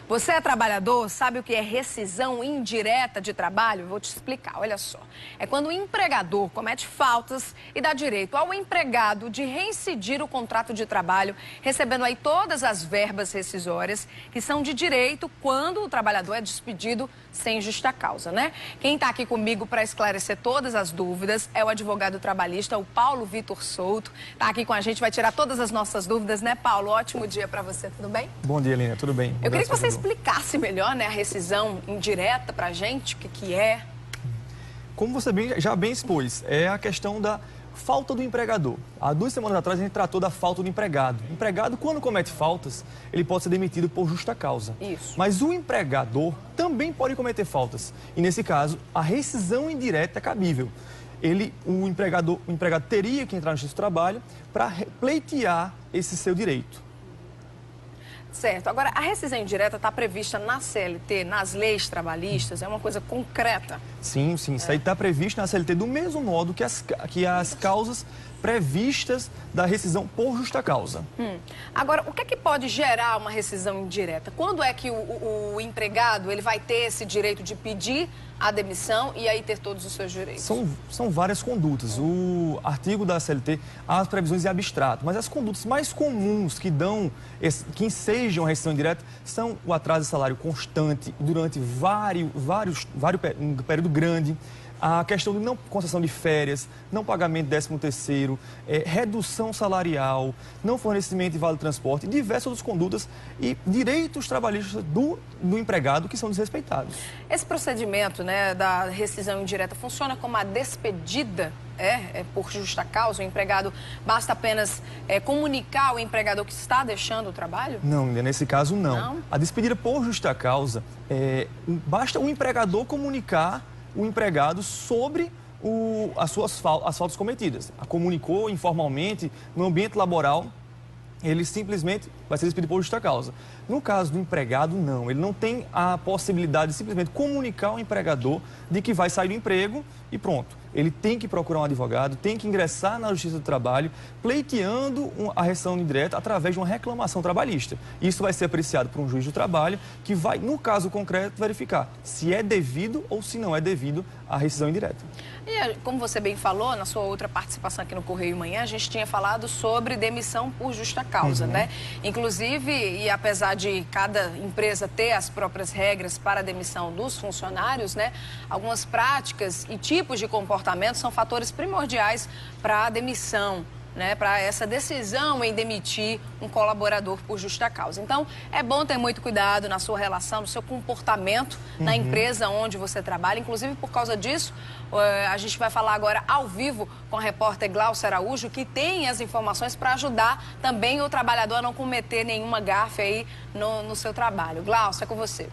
Você é trabalhador, sabe o que é rescisão indireta de trabalho? Vou te explicar, olha só. É quando o empregador comete faltas e dá direito ao empregado de reincidir o contrato de trabalho, recebendo aí todas as verbas rescisórias que são de direito quando o trabalhador é despedido sem justa causa, né? Quem está aqui comigo para esclarecer todas as dúvidas é o advogado trabalhista, o Paulo Vitor Souto. Está aqui com a gente, vai tirar todas as nossas dúvidas, né, Paulo? Ótimo dia para você, tudo bem? Bom dia, Lina, tudo bem? Eu queria que você explicasse melhor, né, a rescisão indireta para a gente, o que é. Como você já bem expôs, é a questão da falta do empregador. Há 2 semanas atrás a gente tratou da falta do empregado. O empregado, quando comete faltas, ele pode ser demitido por justa causa. Isso. Mas o empregador também pode cometer faltas. E nesse caso, a rescisão indireta é cabível. O empregado teria que entrar no Justiça do Trabalho para pleitear esse seu direito. Certo. Agora, a rescisão indireta está prevista na CLT, nas leis trabalhistas, é uma coisa concreta? Sim, isso aí está previsto na CLT do mesmo modo que as causas previstas da rescisão por justa causa. Agora, o que é que pode gerar uma rescisão indireta? Quando é que o empregado ele vai ter esse direito de pedir a demissão e aí ter todos os seus direitos? São várias condutas. O artigo da CLT, as previsões em abstrato, mas as condutas mais comuns que ensejam a rescisão indireta são o atraso de salário constante durante um período grande, a questão de não concessão de férias, não pagamento de 13º, redução salarial, não fornecimento de vale-transporte, diversas outras condutas e direitos trabalhistas do empregado que são desrespeitados. Esse procedimento, né, da rescisão indireta funciona como a despedida? Por justa causa? O empregado basta apenas comunicar ao empregador que está deixando o trabalho? Não, nesse caso não. A despedida por justa causa, basta o empregador comunicar o empregado sobre as faltas cometidas. A comunicou informalmente no ambiente laboral, ele simplesmente vai ser despedido por justa causa. No caso do empregado, não. Ele não tem a possibilidade de simplesmente comunicar ao empregador de que vai sair do emprego e pronto. Ele tem que procurar um advogado, tem que ingressar na Justiça do Trabalho, pleiteando a rescisão indireta através de uma reclamação trabalhista. Isso vai ser apreciado por um juiz do trabalho, que vai, no caso concreto, verificar se é devido ou se não é devido à rescisão indireta. E como você bem falou, na sua outra participação aqui no Correio Manhã, a gente tinha falado sobre demissão por justa causa, né? Inclusive, e apesar de cada empresa ter as próprias regras para a demissão dos funcionários, né? Algumas práticas e tipos de comportamento são fatores primordiais para a demissão, né, para essa decisão em demitir um colaborador por justa causa. Então, é bom ter muito cuidado na sua relação, no seu comportamento na empresa onde você trabalha. Inclusive, por causa disso, a gente vai falar agora ao vivo com a repórter Glaucia Araújo, que tem as informações para ajudar também o trabalhador a não cometer nenhuma gafe aí no seu trabalho. Glaucia, é com você.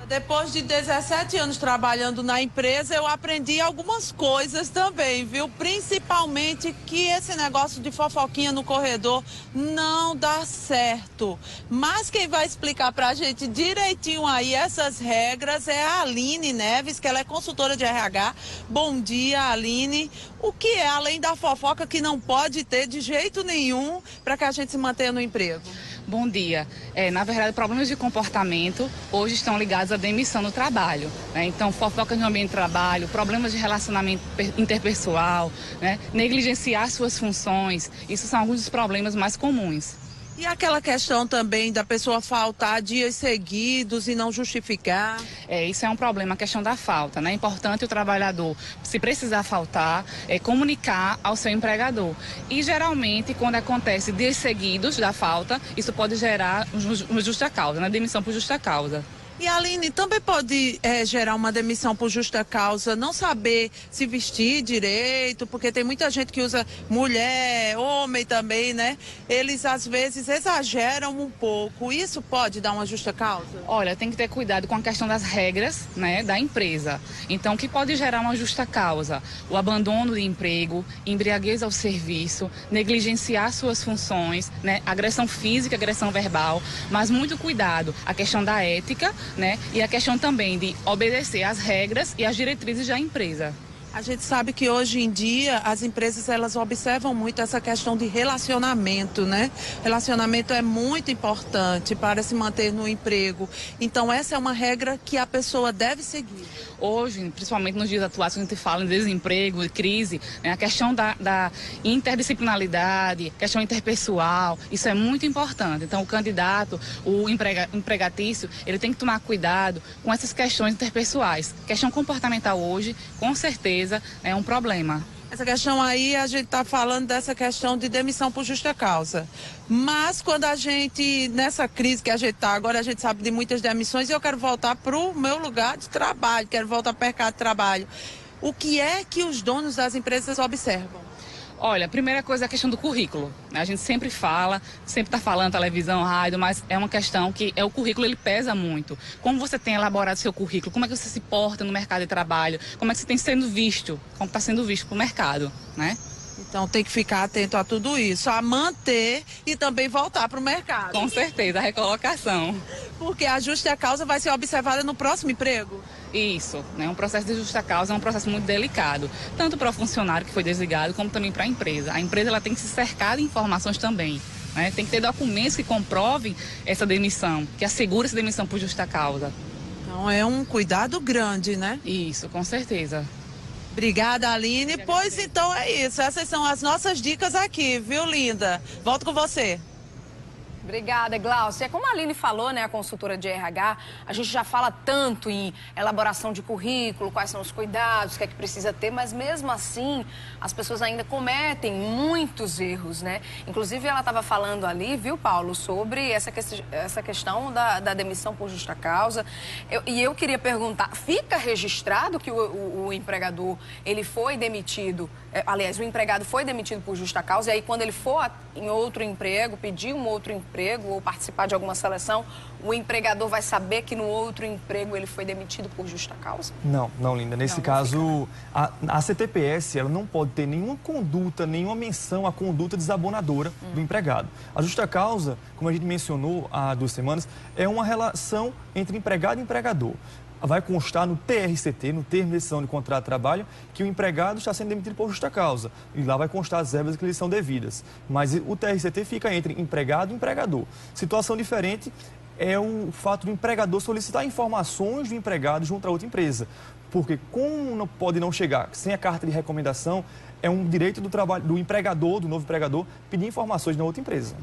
Depois de 17 anos trabalhando na empresa, eu aprendi algumas coisas também, viu? Principalmente que esse negócio de fofoquinha no corredor não dá certo. Mas quem vai explicar pra gente direitinho aí essas regras é a Aline Neves, que ela é consultora de RH. Bom dia, Aline. O que é, além da fofoca, que não pode ter de jeito nenhum para que a gente se mantenha no emprego? Bom dia. Na verdade, problemas de comportamento hoje estão ligados à demissão no trabalho, né? Então, fofoca no ambiente de trabalho, problemas de relacionamento interpessoal, né? Negligenciar suas funções, isso são alguns dos problemas mais comuns. E aquela questão também da pessoa faltar dias seguidos e não justificar? Isso é um problema, a questão da falta, né? É importante o trabalhador, se precisar faltar, comunicar ao seu empregador. E geralmente, quando acontece dias seguidos da falta, isso pode gerar uma justa causa, né? Demissão por justa causa. E, Aline, também pode gerar uma demissão por justa causa, não saber se vestir direito, porque tem muita gente que usa mulher, homem também, né? Eles, às vezes, exageram um pouco. Isso pode dar uma justa causa? Olha, tem que ter cuidado com a questão das regras, né, da empresa. Então, o que pode gerar uma justa causa? O abandono de emprego, embriaguez ao serviço, negligenciar suas funções, né? Agressão física, agressão verbal, mas muito cuidado. A questão da ética, né? E a questão também de obedecer às regras e às diretrizes da empresa. A gente sabe que hoje em dia as empresas elas observam muito essa questão de relacionamento, né? Relacionamento é muito importante para se manter no emprego. Então essa é uma regra que a pessoa deve seguir. Hoje, principalmente nos dias atuais, quando a gente fala em desemprego, crise, né, a questão da interdisciplinaridade, questão interpessoal, isso é muito importante. Então o candidato, o empregatício, ele tem que tomar cuidado com essas questões interpessoais. Questão comportamental hoje, com certeza, é um problema. Essa questão aí, a gente está falando dessa questão de demissão por justa causa. Mas quando a gente, nessa crise que a gente está agora, a gente sabe de muitas demissões e eu quero voltar para o meu lugar de trabalho, quero voltar para o mercado de trabalho. O que é que os donos das empresas observam? Olha, a primeira coisa é a questão do currículo. A gente sempre fala, sempre está falando televisão, rádio, mas é uma questão que o currículo ele pesa muito. Como você tem elaborado seu currículo, como é que você se porta no mercado de trabalho, como é que você tem sendo visto, como está sendo visto para o mercado, né? Então tem que ficar atento a tudo isso, a manter e também voltar para o mercado. Com certeza, a recolocação. Porque a justa causa vai ser observada no próximo emprego. Isso, né? Um processo de justa causa é um processo muito delicado, tanto para o funcionário que foi desligado, como também para a empresa. A empresa ela tem que se cercar de informações também, né? Tem que ter documentos que comprovem essa demissão, que assegure essa demissão por justa causa. Então é um cuidado grande, né? Isso, com certeza. Obrigada, Aline. Pois então é isso. Essas são as nossas dicas aqui, viu, linda? Volto com você. Obrigada, Glaucia. Como a Aline falou, né, a consultora de RH, a gente já fala tanto em elaboração de currículo, quais são os cuidados, o que é que precisa ter, mas mesmo assim as pessoas ainda cometem muitos erros, né? Inclusive ela estava falando ali, viu, Paulo, sobre essa questão da demissão por justa causa. Eu queria perguntar, fica registrado que o empregador, ele foi demitido, aliás, o empregado foi demitido por justa causa, e aí quando ele for em outro emprego, pedir um outro emprego ou participar de alguma seleção, o empregador vai saber que no outro emprego ele foi demitido por justa causa? Não, Linda. Nesse caso, a CTPS ela não pode ter nenhuma conduta, nenhuma menção à conduta desabonadora do empregado. A justa causa, como a gente mencionou há 2 semanas, é uma relação entre empregado e empregador. Vai constar no TRCT, no termo de rescisão de contrato de trabalho, que o empregado está sendo demitido por justa causa. E lá vai constar as verbas que lhes são devidas. Mas o TRCT fica entre empregado e empregador. Situação diferente é o fato do empregador solicitar informações do empregado junto a outra empresa. Porque como não pode não chegar sem a carta de recomendação, é um direito do trabalho do empregador, do novo empregador, pedir informações na outra empresa.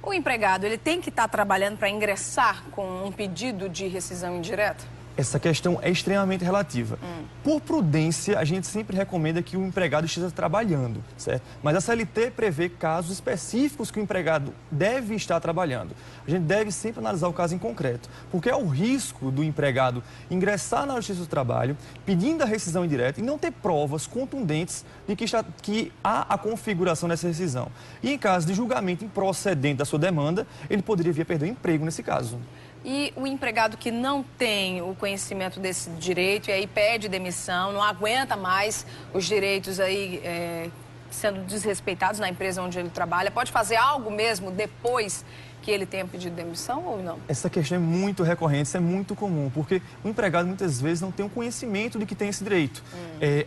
O empregado, ele tem que estar trabalhando para ingressar com um pedido de rescisão indireta? Essa questão é extremamente relativa. Por prudência, a gente sempre recomenda que o empregado esteja trabalhando, certo? Mas a CLT prevê casos específicos que o empregado deve estar trabalhando. A gente deve sempre analisar o caso em concreto, porque é o risco do empregado ingressar na Justiça do Trabalho pedindo a rescisão indireta e não ter provas contundentes de que há a configuração dessa rescisão. E em caso de julgamento improcedente da sua demanda, ele poderia vir a perder o emprego nesse caso. E o empregado que não tem o conhecimento desse direito e aí pede demissão, não aguenta mais os direitos aí sendo desrespeitados na empresa onde ele trabalha, pode fazer algo mesmo depois que ele tenha pedido demissão ou não? Essa questão é muito recorrente, isso é muito comum, porque o empregado muitas vezes não tem o conhecimento de que tem esse direito.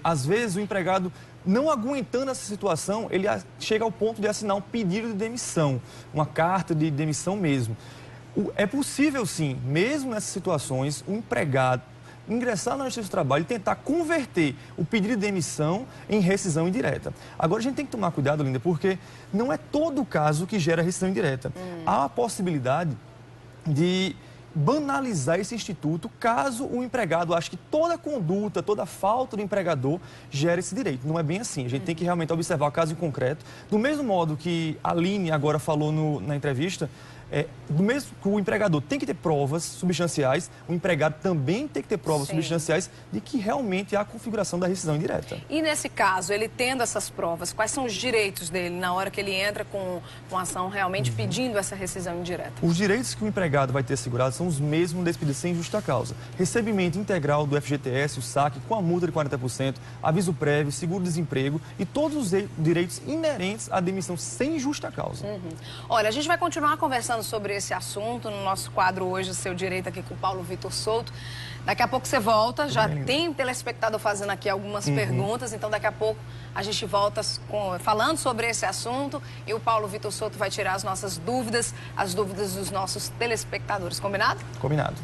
Às vezes o empregado, não aguentando essa situação, ele chega ao ponto de assinar um pedido de demissão, uma carta de demissão mesmo. É possível, sim, mesmo nessas situações, o empregado ingressar na Justiça do Trabalho e tentar converter o pedido de demissão em rescisão indireta. Agora, a gente tem que tomar cuidado, Linda, porque não é todo caso que gera rescisão indireta. Há a possibilidade de banalizar esse instituto caso o empregado ache que toda conduta, toda falta do empregador gera esse direito. Não é bem assim. A gente tem que realmente observar o caso em concreto. Do mesmo modo que a Aline agora falou na entrevista, do mesmo que o empregador tem que ter provas substanciais, o empregado também tem que ter provas substanciais de que realmente há a configuração da rescisão indireta. E nesse caso, ele tendo essas provas, quais são os direitos dele na hora que ele entra com a ação realmente pedindo essa rescisão indireta? Os direitos que o empregado vai ter assegurados são os mesmos despedidos sem justa causa. Recebimento integral do FGTS, o saque com a multa de 40%, aviso prévio, seguro-desemprego e todos os direitos inerentes à demissão sem justa causa. Olha, a gente vai continuar conversando falando sobre esse assunto no nosso quadro hoje, Seu Direito, aqui com o Paulo Vitor Souto. Daqui a pouco você volta, já tem telespectador fazendo aqui algumas perguntas, então daqui a pouco a gente volta falando sobre esse assunto e o Paulo Vitor Souto vai tirar as nossas dúvidas, as dúvidas dos nossos telespectadores. Combinado? Combinado.